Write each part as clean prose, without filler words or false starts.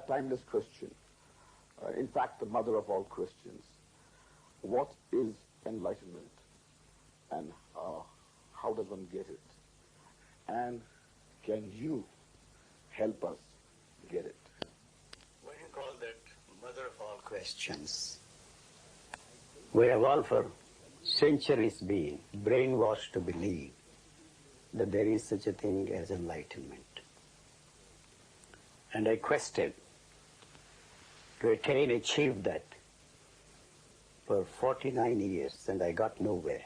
that timeless question, in fact, the mother of all Christians. What is enlightenment, and how does one get it? And can you help us get it? Why do you call that mother of all questions? We have all for centuries been brainwashed to believe that there is such a thing as enlightenment. And I quested to achieve that for 49 years, and I got nowhere.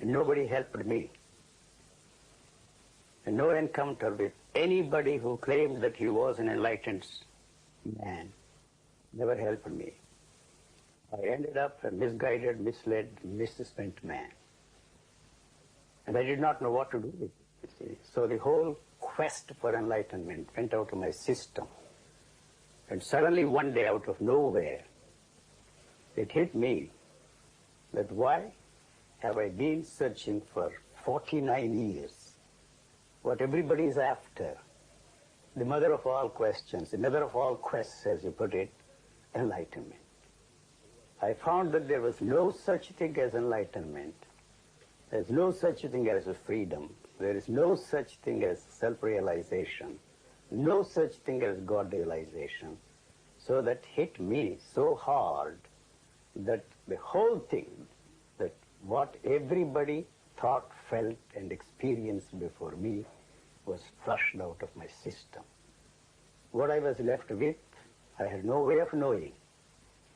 And nobody helped me. And no encounter with anybody who claimed that he was an enlightened man never helped me. I ended up a misguided, misled, misspent man. And I did not know what to do with it, you see. So the whole quest for enlightenment went out of my system. And suddenly one day, out of nowhere, it hit me that why have I been searching for 49 years what everybody is after, the mother of all questions, the mother of all quests, as you put it, enlightenment. I found that there was no such thing as enlightenment. There's no such thing as a freedom. There is no such thing as self-realization. No such thing as God-realization. So that hit me so hard that the whole thing, that what everybody thought, felt, and experienced before me was flushed out of my system. What I was left with, I had no way of knowing.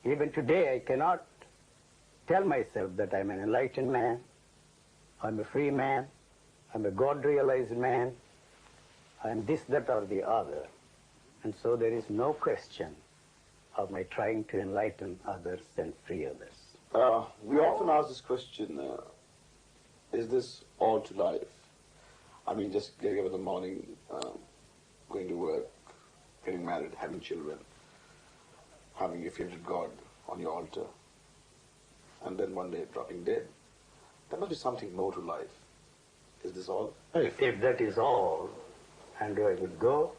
Even today, I cannot tell myself that I'm an enlightened man, I'm a free man, I'm a God-realized man, I'm this, that, or the other. And so there is no question of my trying to enlighten others and free others. We often ask this question, is this all to life? I mean, just getting up in the morning, going to work, getting married, having children, having your favorite God on your altar, and then one day dropping dead. There must be something more to life. Is this all? If that is all, and I would go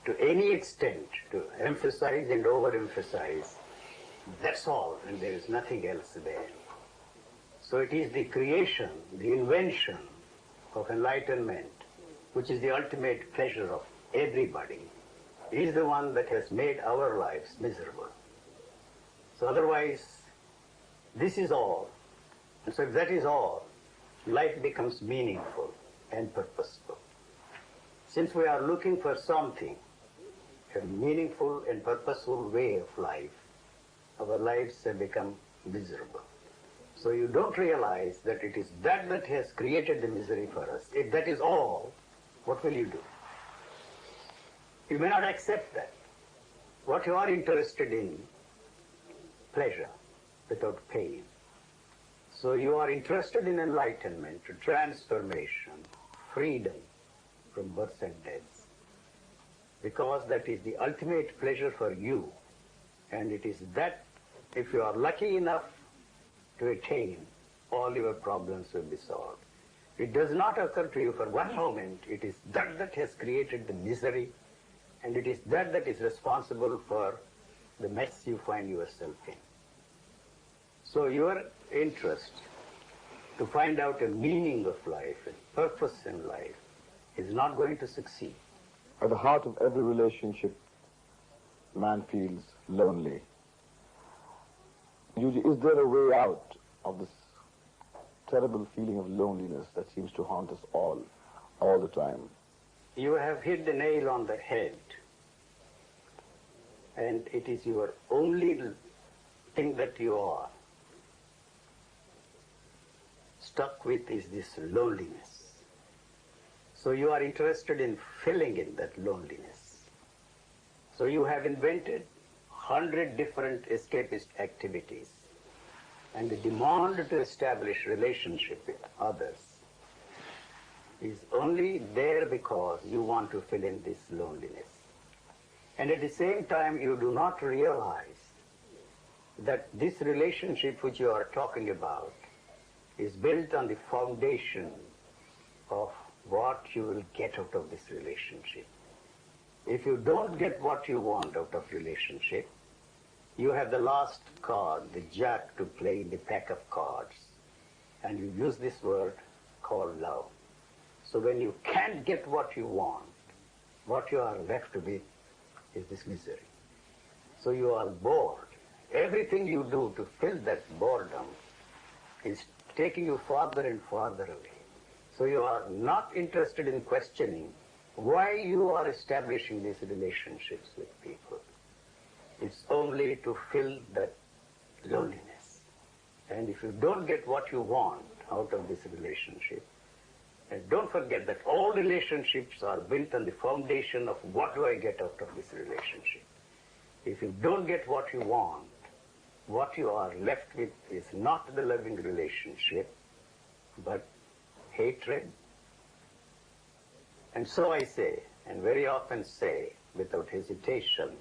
to any extent to emphasize and overemphasize, that's all, and there is nothing else there. So it is the creation, the invention of enlightenment, which is the ultimate pleasure of everybody, is the one that has made our lives miserable. So otherwise, this is all. And so if that is all, life becomes meaningful and purposeful. Since we are looking for something, a meaningful and purposeful way of life, our lives have become miserable. So you don't realize that it is that that has created the misery for us. If that is all, what will you do? You may not accept that. What you are interested in, pleasure without pain. So you are interested in enlightenment, transformation, freedom from births and deaths, because that is the ultimate pleasure for you. And it is that, if you are lucky enough to attain, all your problems will be solved. It does not occur to you for one moment. It is that that has created the misery, and it is that that is responsible for the mess you find yourself in. So your interest to find out a meaning of life, a purpose in life, is not going to succeed. At the heart of every relationship, man feels lonely. Is there a way out of this terrible feeling of loneliness that seems to haunt us all the time? You have hit the nail on the head. And it is your only thing that you are stuck with is this loneliness. So you are interested in filling in that loneliness. So you have invented 100 different escapist activities, and the demand to establish relationship with others is only there because you want to fill in this loneliness. And at the same time, you do not realize that this relationship which you are talking about is built on the foundation of what you will get out of this relationship. If you don't get what you want out of relationship, you have the last card, the jack, to play in the pack of cards. And you use this word called love. So when you can't get what you want, what you are left with is this misery. So you are bored. Everything you do to fill that boredom is taking you farther and farther away. So you are not interested in questioning why you are establishing these relationships with people. It's only to fill that loneliness. And if you don't get what you want out of this relationship, and don't forget that all relationships are built on the foundation of what do I get out of this relationship. If you don't get what you want, what you are left with is not the loving relationship, but hatred. And so I say, and very often say, without hesitation,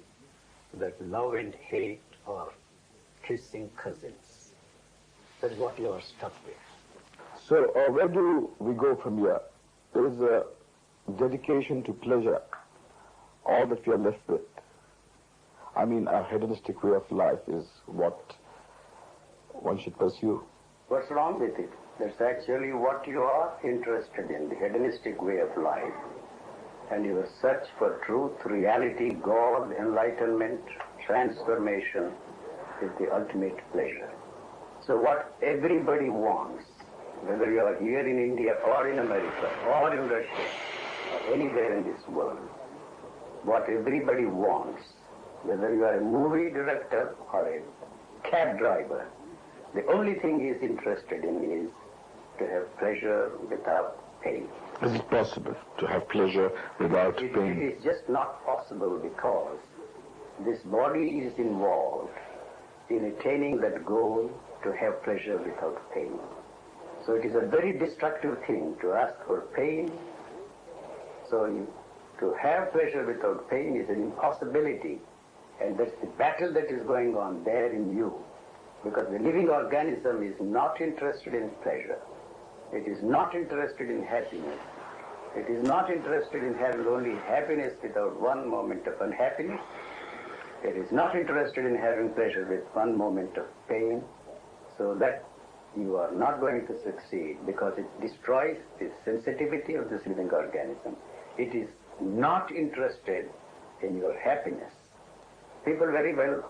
that love and hate are kissing cousins. That's what you are stuck with. So where do we go from here? There is a dedication to pleasure, all that we are left with. I mean, a hedonistic way of life is what one should pursue. What's wrong with it? That's actually what you are interested in, the hedonistic way of life. And your search for truth, reality, God, enlightenment, transformation is the ultimate pleasure. So what everybody wants, whether you are here in India or in America or in Russia or anywhere in this world, what everybody wants, whether you are a movie director or a cab driver, the only thing he is interested in is to have pleasure without pain. Is it possible to have pleasure without pain? It is just not possible because this body is involved in attaining that goal to have pleasure without pain. So it is a very destructive thing to ask for pain. So to have pleasure without pain is an impossibility. And that's the battle that is going on there in you. Because the living organism is not interested in pleasure. It is not interested in happiness. It is not interested in having only happiness without one moment of unhappiness. It is not interested in having pleasure with one moment of pain. So that you are not going to succeed because it destroys the sensitivity of this living organism. It is not interested in your happiness. People very well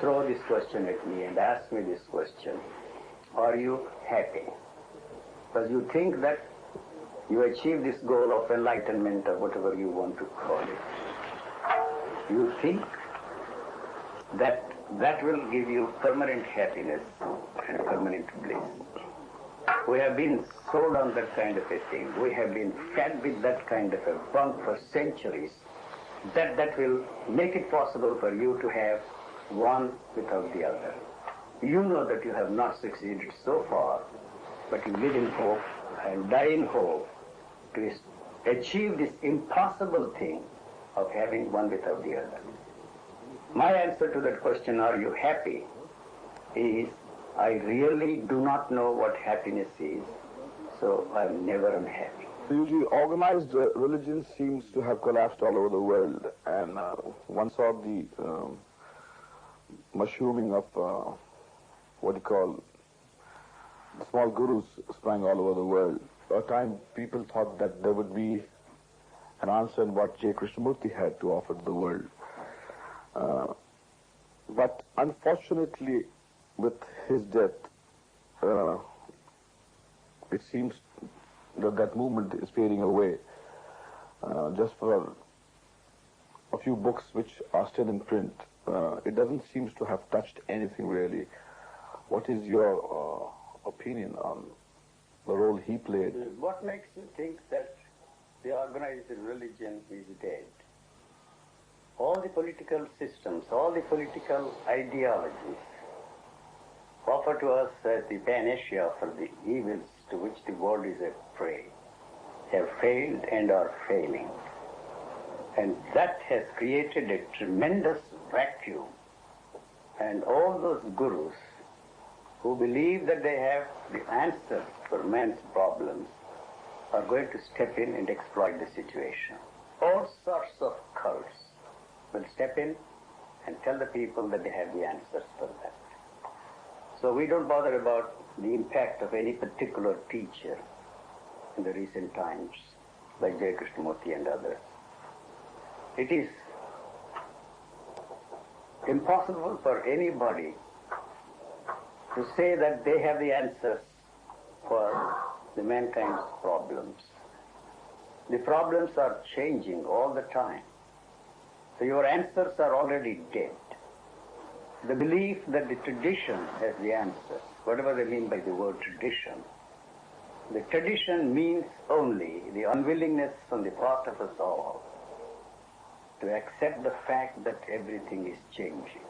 throw this question at me and ask me this question: are you happy? Because you think that you achieve this goal of enlightenment or whatever you want to call it. You think that that will give you permanent happiness and permanent bliss. We have been sold on that kind of a thing. We have been fed with that kind of a bunk for centuries. That will make it possible for you to have one without the other. You know that you have not succeeded so far, but you live in hope and die in hope to achieve this impossible thing of having one without the other. My answer to that question, are you happy, is I really do not know what happiness is, so I'm never unhappy. Usually organized religion seems to have collapsed all over the world, and one saw the mushrooming of what you call small gurus sprang all over the world. For a time, people thought that there would be an answer in what J. Krishnamurti had to offer to the world. But unfortunately, with his death, it seems that that movement is fading away. Just for a few books which are still in print, it doesn't seem to have touched anything really. What is your opinion on the role he played? What makes you think that the organized religion is dead? All the political systems, all the political ideologies offer to us as the panacea for the evils to which the world is a prey, have failed and are failing. And that has created a tremendous vacuum. And all those gurus who believe that they have the answer for man's problems are going to step in and exploit the situation. all sorts of cults will step in and tell the people that they have the answers for that. So we don't bother about the impact of any particular teacher in the recent times, like J. Krishnamurti and others. It is impossible for anybody to say that they have the answers for the mankind's problems. The problems are changing all the time. So your answers are already dead. The belief that the tradition has the answers, whatever they mean by the word tradition, the tradition means only the unwillingness on the part of us all to accept the fact that everything is changing.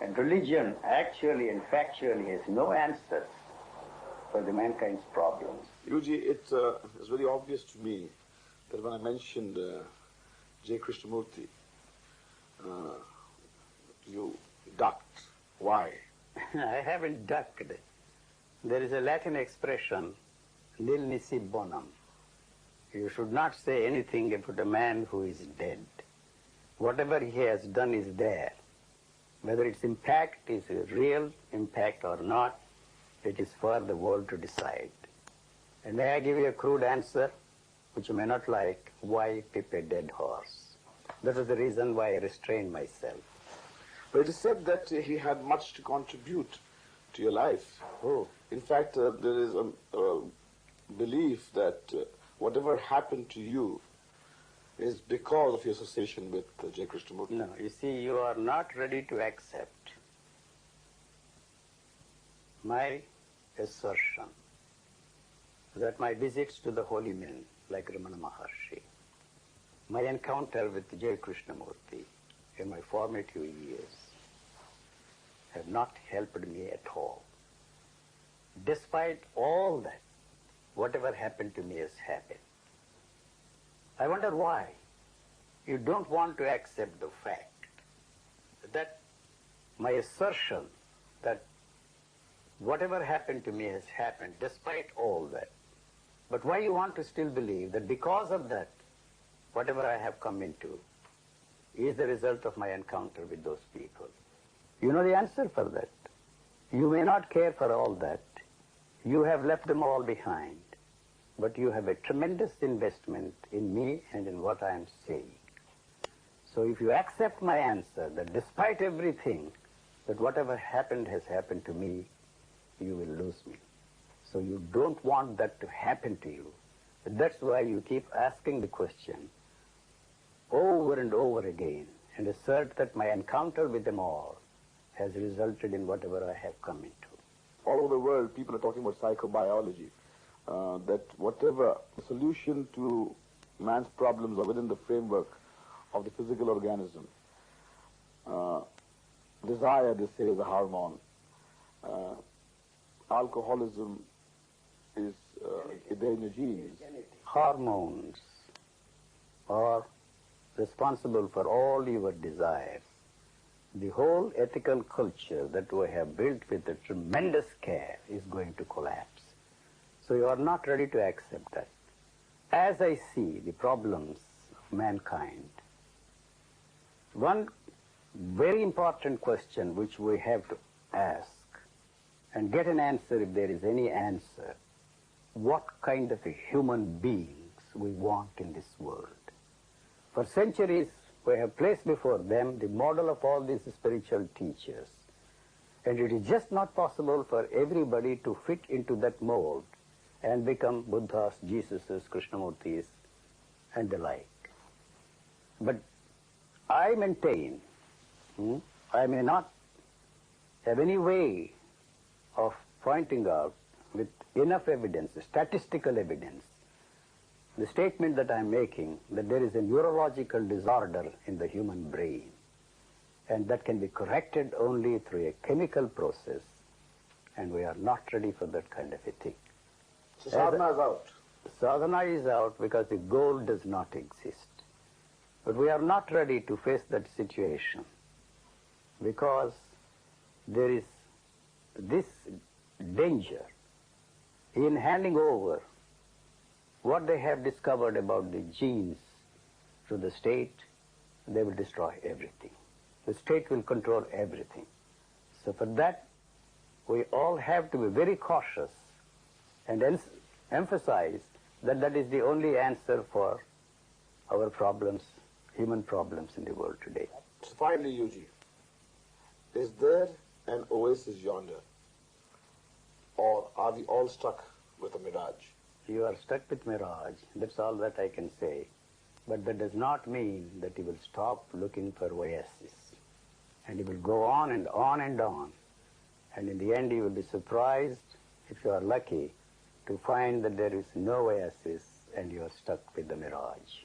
And religion actually and factually has no answers for the mankind's problems. Yuji, it's very obvious to me that when I mentioned J. Krishnamurti, you ducked. Why? I haven't ducked. There is a Latin expression, nil nisi bonum. You should not say anything about a man who is dead. Whatever he has done is there. Whether its impact is a real impact or not, it is for the world to decide. And may I give you a crude answer, which you may not like, why keep a dead horse? That is the reason why I restrained myself. But it is said that he had much to contribute to your life. Oh. In fact, there is a belief that whatever happened to you is because of your association with J. Krishnamurti. No, you see, you are not ready to accept my assertion that my visits to the holy men, like Ramana Maharshi, my encounter with J. Krishnamurti in my formative years have not helped me at all. Despite all that, whatever happened to me has happened. I wonder why you don't want to accept the fact that my assertion that whatever happened to me has happened despite all that. But why you want to still believe that because of that, whatever I have come into is the result of my encounter with those people? You know the answer for that. You may not care for all that. You have left them all behind. But you have a tremendous investment in me and in what I am saying. So if you accept my answer that despite everything, that whatever happened has happened to me, you will lose me. So you don't want that to happen to you. That's why you keep asking the question over and over again and assert that my encounter with them all has resulted in whatever I have come into. All over the world, people are talking about psychobiology, that whatever solution to man's problems are within the framework of the physical organism. Desire, they say, is a hormone. Alcoholism is there in your genes. Hormones are responsible for all your desires. The whole ethical culture that we have built with a tremendous care is going to collapse. So you are not ready to accept that. As I see the problems of mankind, one very important question which we have to ask and get an answer if there is any answer, what kind of a human beings we want in this world. For centuries, we have placed before them the model of all these spiritual teachers. And it is just not possible for everybody to fit into that mold and become Buddhas, Jesuses, Krishnamurtis, and the like. But I maintain, I may not have any way of pointing out with enough evidence, statistical evidence, the statement that I'm making that there is a neurological disorder in the human brain, and that can be corrected only through a chemical process, and we are not ready for that kind of a thing. So sadhana is out. Sadhana is out because the goal does not exist. But we are not ready to face that situation because there is this danger in handing over what they have discovered about the genes to the state, they will destroy everything. The state will control everything. So for that, we all have to be very cautious and emphasize that that is the only answer for our problems, human problems in the world today. So finally, Yuji, is there an oasis yonder? Or are we all stuck with a mirage? You are stuck with mirage, that's all that I can say. But that does not mean that you will stop looking for oasis. And you will go on and on and on. And in the end you will be surprised, if you are lucky, to find that there is no oasis and you are stuck with the mirage.